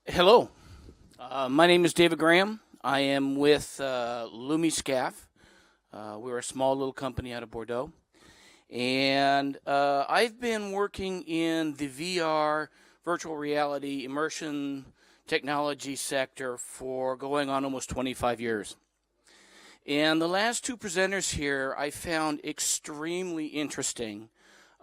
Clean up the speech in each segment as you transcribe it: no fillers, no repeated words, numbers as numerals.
Hello, my name is David Graham. I am with Lumiscaphe. We're a small little company out of Bordeaux. And I've been working in the VR, virtual reality, immersion technology sector for going on almost 25 years. And the last two presenters here I found extremely interesting.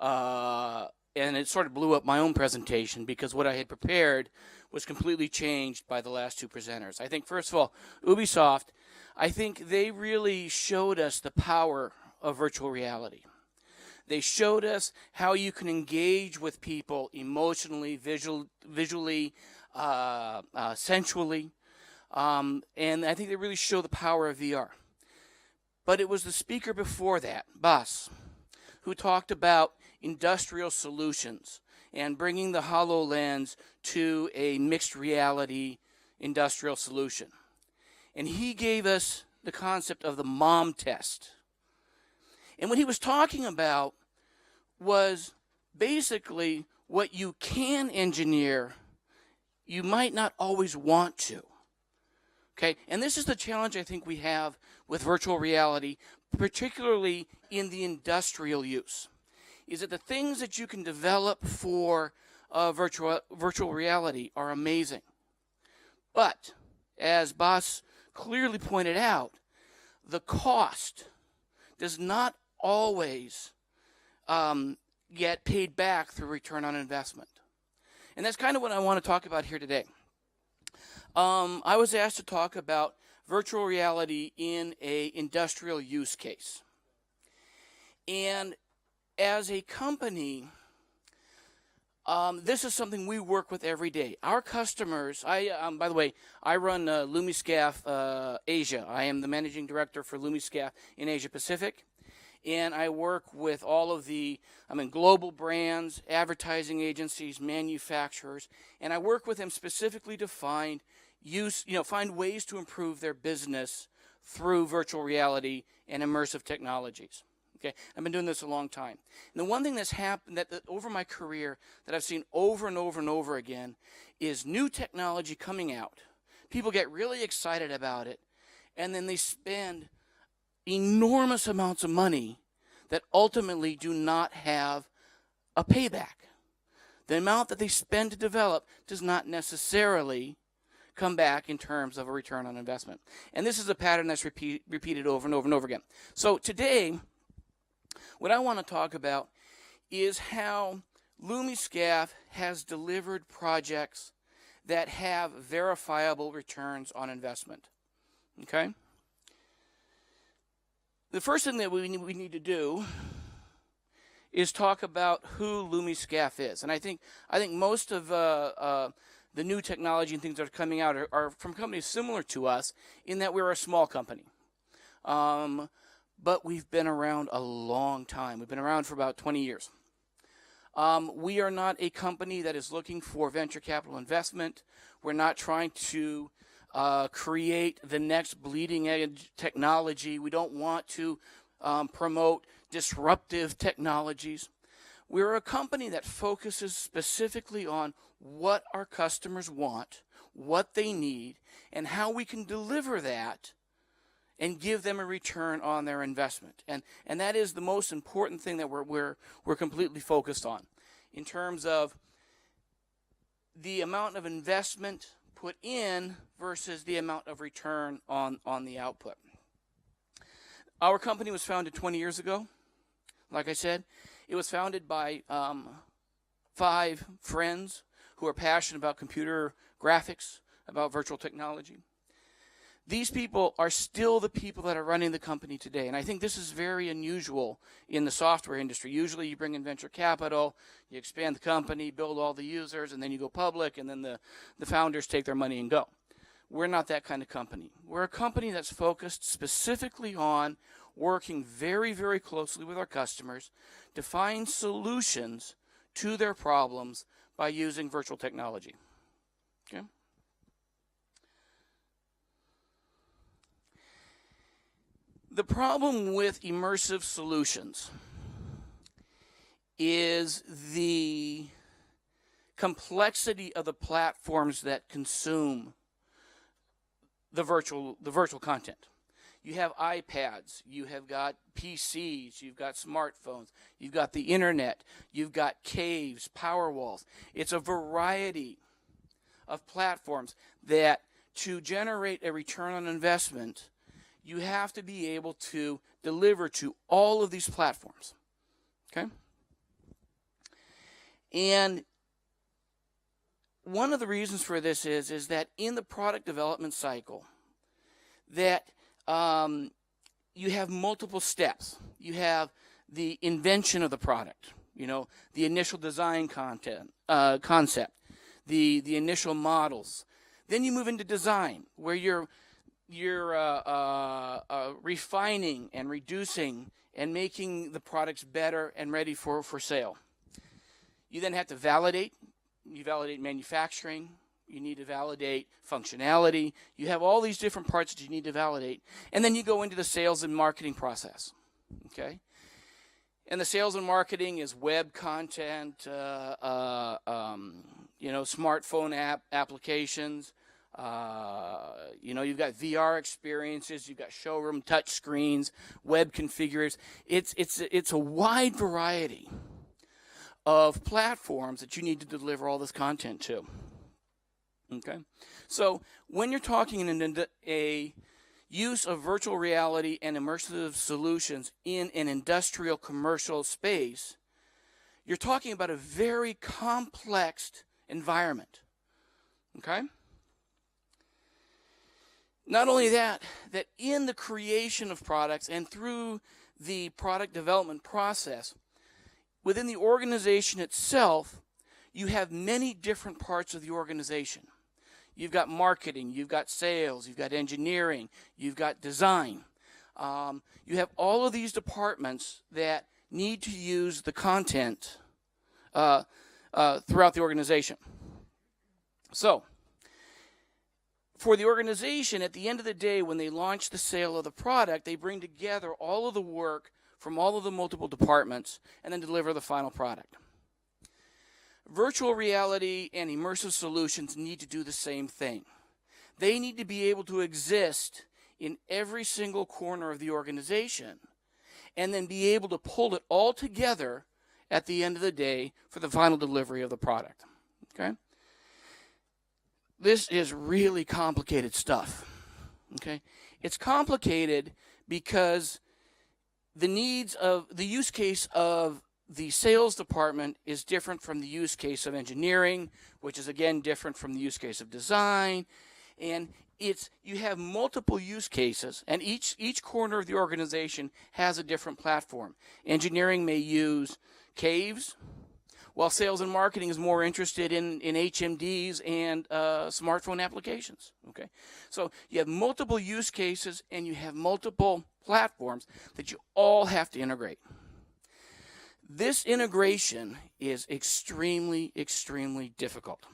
And it sort of blew up my own presentation because what I had prepared was completely changed by the last two presenters. I think, first of all, Ubisoft, I think they really showed us the power of virtual reality. They showed us how you can engage with people emotionally, visually, sensually, and I think they really show the power of VR. But it was the speaker before that, Bas, who talked about industrial solutions and bringing the HoloLens to a mixed reality industrial solution. And he gave us the concept of the mom test. And what he was talking about was basically what you can engineer, you might not always want to. Okay? And this is the challenge I think we have with virtual reality, particularly in the industrial use. Is that the things that you can develop for virtual reality are amazing. But, as Bas clearly pointed out, the cost does not always get paid back through return on investment. And that's kind of what I want to talk about here today. I was asked to talk about virtual reality in an industrial use case. And as a company, this is something we work with every day. Our customers, by the way, I run Lumiscaphe Asia. I am the managing director for Lumiscaphe in Asia Pacific. And I work with all of the global brands, advertising agencies, manufacturers, and I work with them specifically to find ways to improve their business through virtual reality and immersive technologies. Okay, I've been doing this a long time. And the one thing that's happened that over my career that I've seen over and over and over again is new technology coming out. People get really excited about it, and then they spend enormous amounts of money that ultimately do not have a payback. The amount that they spend to develop does not necessarily come back in terms of a return on investment. And this is a pattern that's repeated over and over and over again. So today, what I want to talk about is how Lumiscaphe has delivered projects that have verifiable returns on investment. Okay? The first thing that we need to do is talk about who Lumiscaphe is. And I think most of the new technology and things that are coming out are from companies similar to us in that we're a small company. But we've been around a long time. We've been around for about 20 years. We are not a company that is looking for venture capital investment. We're not trying to create the next bleeding edge technology. We don't want to promote disruptive technologies. We're a company that focuses specifically on what our customers want, what they need, and how we can deliver that and give them a return on their investment. And that is the most important thing that we're completely focused on in terms of the amount of investment put in versus the amount of return on the output. Our company was founded 20 years ago. Like I said, it was founded by 5 friends who are passionate about computer graphics, about virtual technology. These people are still the people that are running the company today. And I think this is very unusual in the software industry. Usually you bring in venture capital, you expand the company, build all the users, and then you go public, and then the founders take their money and go. We're not that kind of company. We're a company that's focused specifically on working very, very closely with our customers to find solutions to their problems by using virtual technology. Okay? The problem with immersive solutions is the complexity of the platforms that consume the virtual content. You have iPads, you have got PCs, you've got smartphones, you've got the internet, you've got caves, power walls. It's a variety of platforms that, to generate a return on investment, you have to be able to deliver to all of these platforms. Okay? And one of the reasons for this is that in the product development cycle, that you have multiple steps. You have the invention of the product, the initial design concept, the initial models. Then you move into design, where you're refining and reducing and making the products better and ready for sale. You then have to validate. You validate manufacturing. You need to validate functionality. You have all these different parts that you need to validate. And then you go into the sales and marketing process. Okay? And the sales and marketing is web content, smartphone applications. You've got VR experiences. You've got showroom touch screens, web configures. It's a wide variety of platforms that you need to deliver all this content to. Okay, so when you're talking in a use of virtual reality and immersive solutions in an industrial commercial space, you're talking about a very complex environment. Okay? Not only that in the creation of products and through the product development process, within the organization itself, you have many different parts of the organization. You've got marketing, you've got sales, you've got engineering, you've got design. You have all of these departments that need to use the content throughout the organization. So, for the organization, at the end of the day, when they launch the sale of the product, they bring together all of the work from all of the multiple departments and then deliver the final product. Virtual reality and immersive solutions need to do the same thing. They need to be able to exist in every single corner of the organization and then be able to pull it all together at the end of the day for the final delivery of the product. Okay? This is really complicated stuff. Okay? It's complicated because the use case of the sales department is different from the use case of engineering, which is again different from the use case of design. And you have multiple use cases, and each corner of the organization has a different platform. Engineering may use caves, while sales and marketing is more interested in HMDs and smartphone applications. Okay, so you have multiple use cases and you have multiple platforms that you all have to integrate. This integration is extremely, extremely difficult,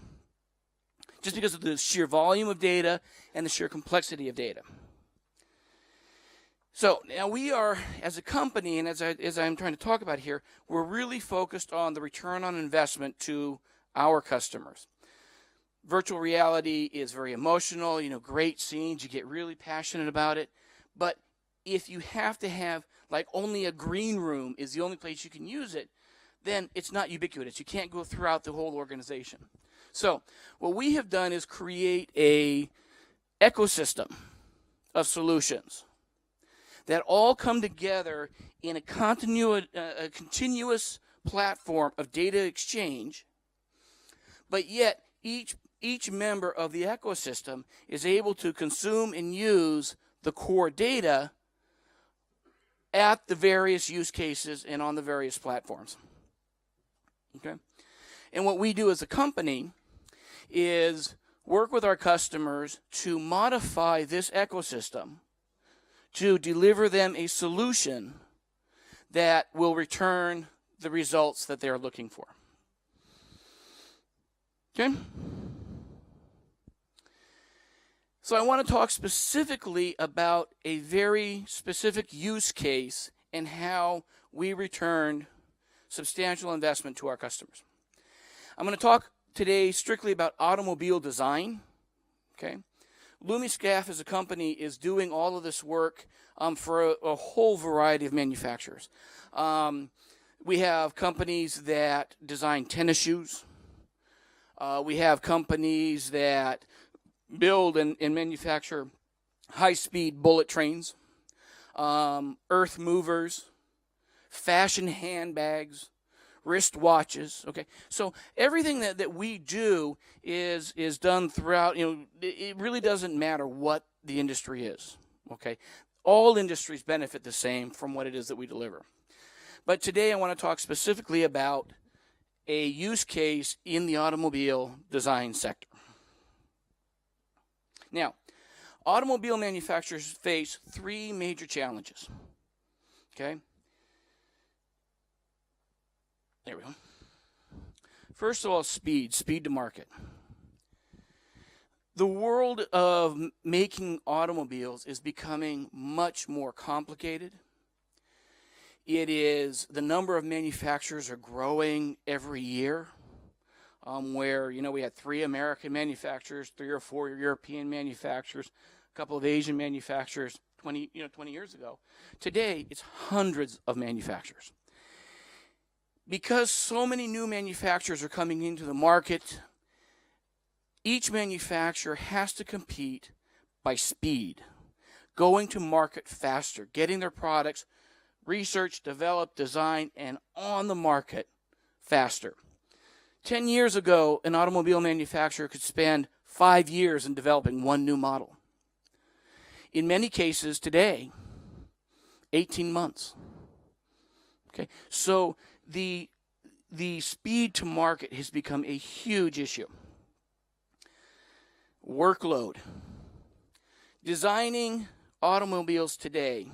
just because of the sheer volume of data and the sheer complexity of data. So now we are, as a company, and as I'm trying to talk about here, we're really focused on the return on investment to our customers. Virtual reality is very emotional, great scenes, you get really passionate about it. But if you have to have, like, only a green room is the only place you can use it, then it's not ubiquitous. You can't go throughout the whole organization. So what we have done is create a ecosystem of solutions that all come together in a continuous platform of data exchange, but yet each member of the ecosystem is able to consume and use the core data at the various use cases and on the various platforms. Okay? And what we do as a company is work with our customers to modify this ecosystem to deliver them a solution that will return the results that they're looking for. Okay? So I want to talk specifically about a very specific use case and how we returned substantial investment to our customers. I'm going to talk today strictly about automobile design. Okay? Lumiscaphe as a company is doing all of this work for a whole variety of manufacturers. We have companies that design tennis shoes. We have companies that build and manufacture high-speed bullet trains, earth movers, fashion handbags, wristwatches. Okay, so everything that we do is done throughout. It really doesn't matter what the industry is. Okay, all industries benefit the same from what it is that we deliver. But today I want to talk specifically about a use case in the automobile design sector. Now, automobile manufacturers face three major challenges. Okay? There we go. First of all, speed to market. The world of making automobiles is becoming much more complicated. The number of manufacturers are growing every year. Where we had 3 American manufacturers, 3 or 4 European manufacturers, a couple of Asian manufacturers 20 years ago. Today, it's hundreds of manufacturers. Because so many new manufacturers are coming into the market, each manufacturer has to compete by speed, going to market faster, getting their products researched, developed, designed, and on the market faster. 10 years ago, an automobile manufacturer could spend 5 years in developing one new model. In many cases today, 18 months. Okay, so the speed to market has become a huge issue. Workload. Designing automobiles today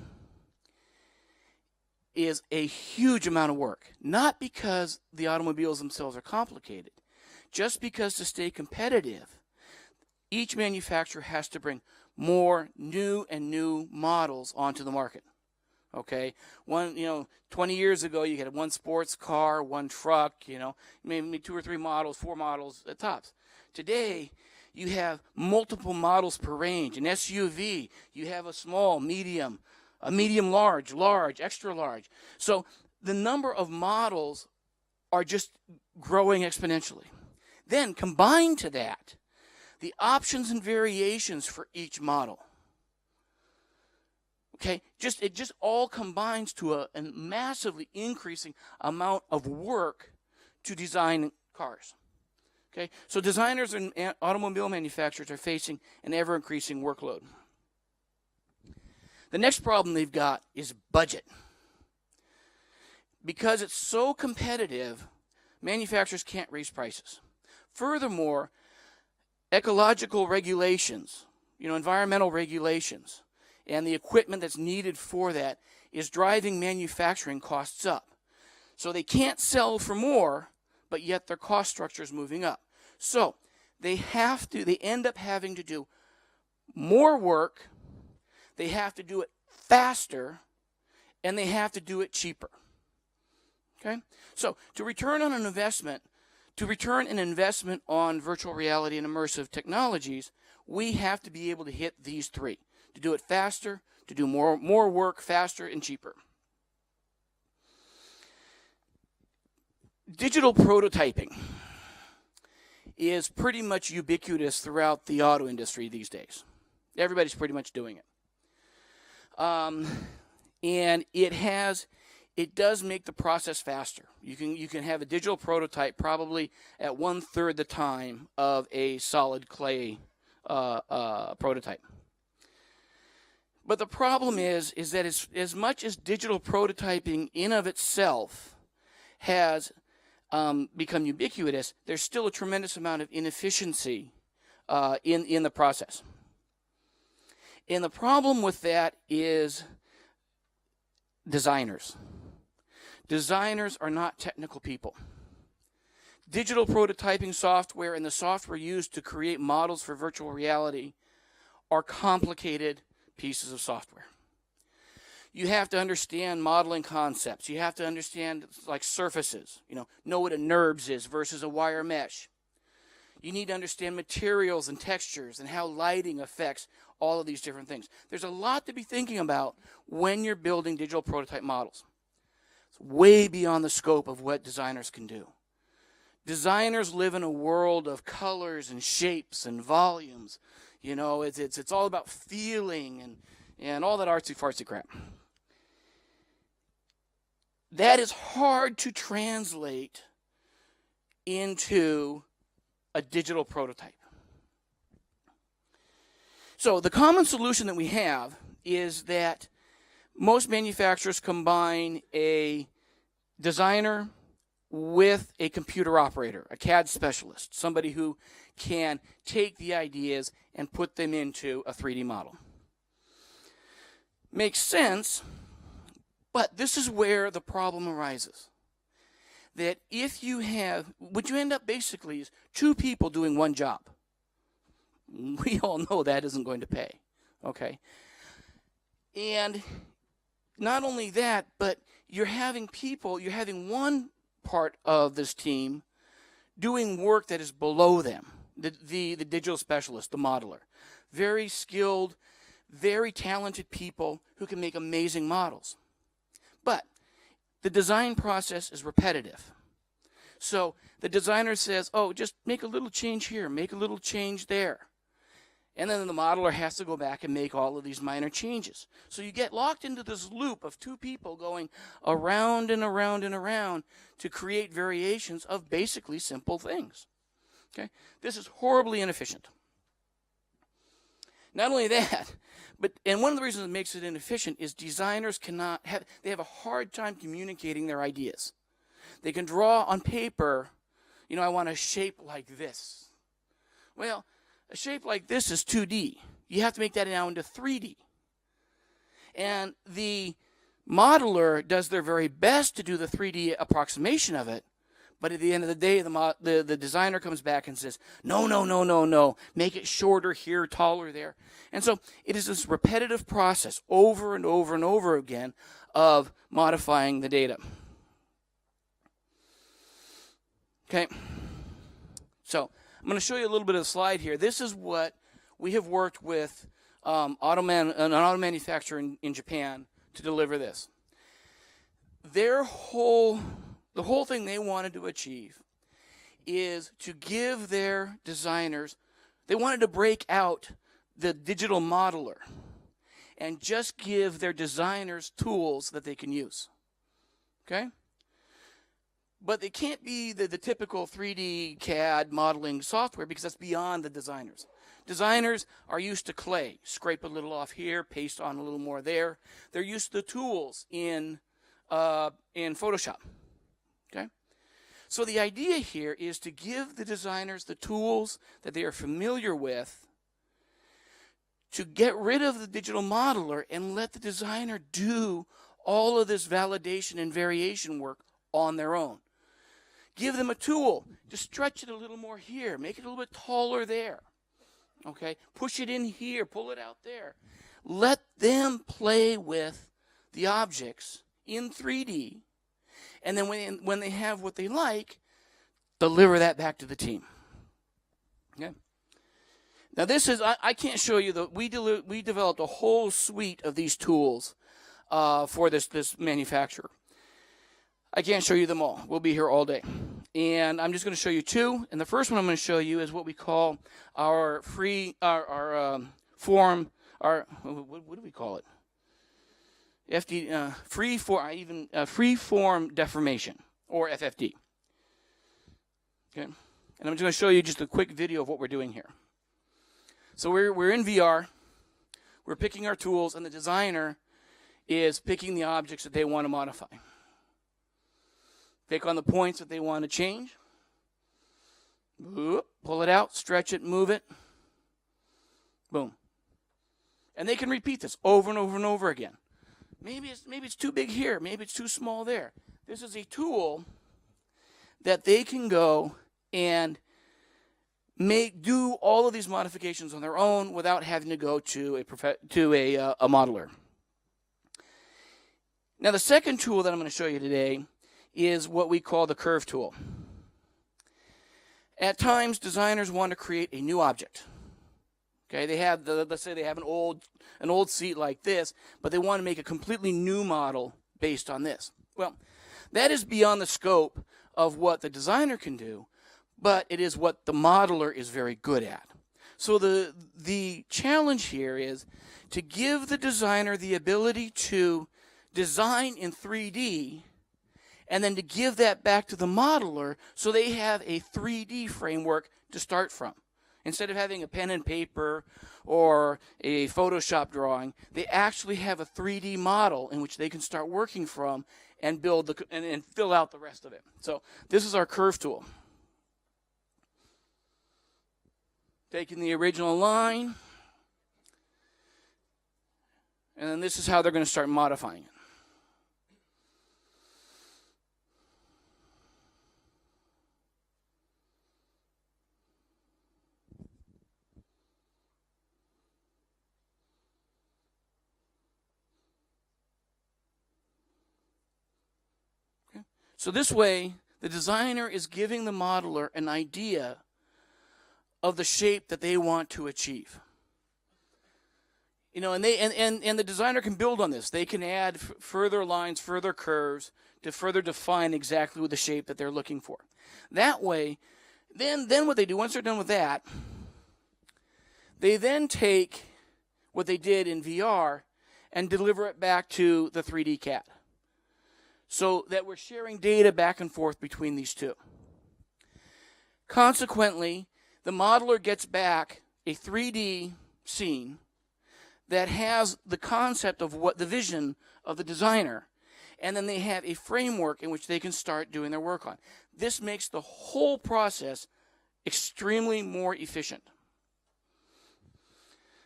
is a huge amount of work. Not because the automobiles themselves are complicated. Just because to stay competitive, each manufacturer has to bring more new models onto the market. Okay? 20 years ago, you had one sports car, one truck, maybe 2 or 3 models, 4 models at tops. Today, you have multiple models per range. An SUV, you have a small, medium, a medium large, extra large. So the number of models are just growing exponentially. Then combined to that, the options and variations for each model. Okay, it just all combines to a massively increasing amount of work to design cars. Okay, so designers and automobile manufacturers are facing an ever-increasing workload. The next problem they've got is budget. Because it's so competitive, manufacturers can't raise prices. Furthermore, ecological regulations, environmental regulations, and the equipment that's needed for that is driving manufacturing costs up. So they can't sell for more, but yet their cost structure is moving up. So they end up having to do more work, they have to do it faster, and they have to do it cheaper. Okay? So to return an investment on virtual reality and immersive technologies, we have to be able to hit these 3. To do it faster, to do more work faster and cheaper. Digital prototyping is pretty much ubiquitous throughout the auto industry these days. Everybody's pretty much doing it. And it does make the process faster. You can have a digital prototype probably at 1/3 the time of a solid clay prototype. But the problem is that as much as digital prototyping in of itself has become ubiquitous, there's still a tremendous amount of inefficiency in the process. And the problem with that is designers. Designers are not technical people. digital prototyping software and the software used to create models for virtual reality are complicated pieces of software. You have to understand modeling concepts. You have to understand like surfaces, know what a NURBS is versus a wire mesh. You need to understand materials and textures and how lighting affects all of these different things. There's a lot to be thinking about when you're building digital prototype models. It's way beyond the scope of what designers can do. Designers live in a world of colors and shapes and volumes. It's all about feeling and all that artsy-fartsy crap. That is hard to translate into a digital prototype. So the common solution that we have is that most manufacturers combine a designer with a computer operator, a CAD specialist, somebody who can take the ideas and put them into a 3D model. Makes sense, but this is where the problem arises. That if you have, what you end up basically is two people doing one job. We all know that isn't going to pay, okay? And not only that, but you're having one part of this team doing work that is below them, the digital specialist, the modeler. Very skilled, very talented people who can make amazing models. But the design process is repetitive. So the designer says, oh, just make a little change here, make a little change there. And then the modeler has to go back and make all of these minor changes. So you get locked into this loop of two people going around and around and around to create variations of basically simple things. Okay? This is horribly inefficient. Not only that, and one of the reasons it makes it inefficient is designers they have a hard time communicating their ideas. They can draw on paper, I want a shape like this. Well, a shape like this is 2D. You have to make that now into 3D. And the modeler does their very best to do the 3D approximation of it, but at the end of the day, the designer comes back and says, no, make it shorter here, taller there. And so it is this repetitive process over and over and over again of modifying the data. Okay, so I'm going to show you a little bit of the slide here. This is what we have worked with an auto manufacturer in Japan to deliver this. The whole thing they wanted to achieve is to give their designers, they wanted to break out the digital modeler and just give their designers tools that they can use. Okay? But they can't be the typical 3D CAD modeling software because that's beyond the designers. Designers are used to clay. Scrape a little off here, paste on a little more there. They're used to the tools in Photoshop. Okay? So the idea here is to give the designers the tools that they are familiar with to get rid of the digital modeler and let the designer do all of this validation and variation work on their own. Give them a tool. Just stretch it a little more here. Make it a little bit taller there. Okay? Push it in here. Pull it out there. Let them play with the objects in 3D. And then when they have what they like, deliver that back to the team. Okay? Now this is, I can't show you, we developed a whole suite of these tools for this manufacturer. I can't show you them all. We'll be here all day. And I'm just going to show you two. And the first one I'm going to show you is what we call our what do we call it? Free form deformation, or FFD. Okay. And I'm just going to show you just a quick video of what we're doing here. So we're in VR. We're picking our tools, and the designer is picking the objects that they want to modify. Pick on the points that they want to change. Pull it out, stretch it, move it. Boom. And they can repeat this over and over and over again. Maybe it's too big here. Maybe it's too small there. This is a tool that they can go and do all of these modifications on their own without having to go to a modeler. Now, the second tool that I'm going to show you today is what we call the curve tool. At times, designers want to create a new object. Okay, let's say they have an old seat like this, but they want to make a completely new model based on this. Well, that is beyond the scope of what the designer can do, but it is what the modeler is very good at. So the challenge here is to give the designer the ability to design in 3D and then to give that back to the modeler so they have a 3D framework to start from. Instead of having a pen and paper or a Photoshop drawing, they actually have a 3D model in which they can start working from and build and fill out the rest of it. So this is our curve tool. Taking the original line, and then this is how they're going to start modifying it. So this way, the designer is giving the modeler an idea of the shape that they want to achieve. You know, and the designer can build on this. They can add further lines, further curves to further define exactly the shape that they're looking for. That way, then what they do, once they're done with that, they then take what they did in VR and deliver it back to the 3D CAD. So that we're sharing data back and forth between these two. Consequently, the modeler gets back a 3D scene that has the concept of what the vision of the designer, and then they have a framework in which they can start doing their work on. This makes the whole process extremely more efficient.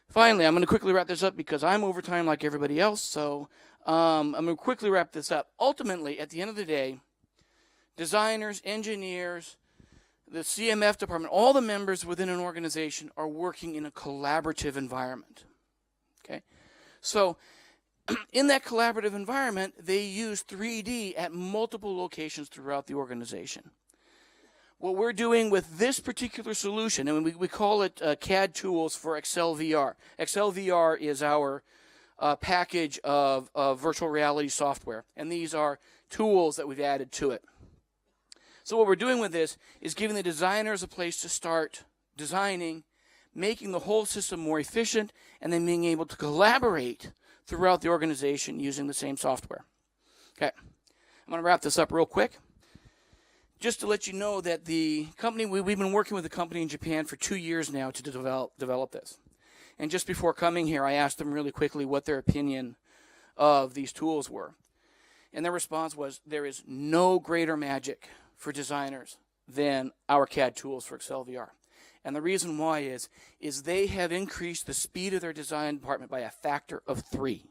Finally, I'm going to quickly wrap this up because I'm over time like everybody else, so I'm going to quickly wrap this up. Ultimately, at the end of the day, designers, engineers, the CMF department, all the members within an organization are working in a collaborative environment. Okay? So, in that collaborative environment, they use 3D at multiple locations throughout the organization. What we're doing with this particular solution, and we call it CAD tools for Excel VR. Excel VR is our package of virtual reality software, and these are tools that we've added to it. So what we're doing with this is giving the designers a place to start designing, making the whole system more efficient, and then being able to collaborate throughout the organization using the same software. Okay, I'm going to wrap this up real quick. Just to let you know that the company, we've been working with the company in Japan for 2 years now to develop this. And just before coming here, I asked them really quickly what their opinion of these tools were. And their response was, there is no greater magic for designers than our CAD tools for Excel VR. And the reason why is they have increased the speed of their design department by a factor of 3.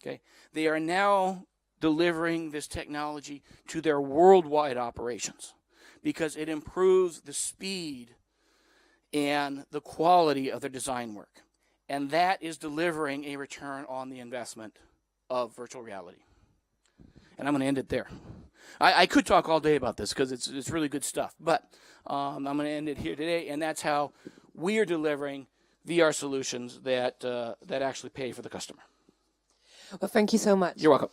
Okay? They are now delivering this technology to their worldwide operations because it improves the speed and the quality of their design work. And that is delivering a return on the investment of virtual reality. And I'm going to end it there. I could talk all day about this because it's really good stuff, but I'm going to end it here today, and that's how we are delivering VR solutions that actually pay for the customer. Well, thank you so much. You're welcome.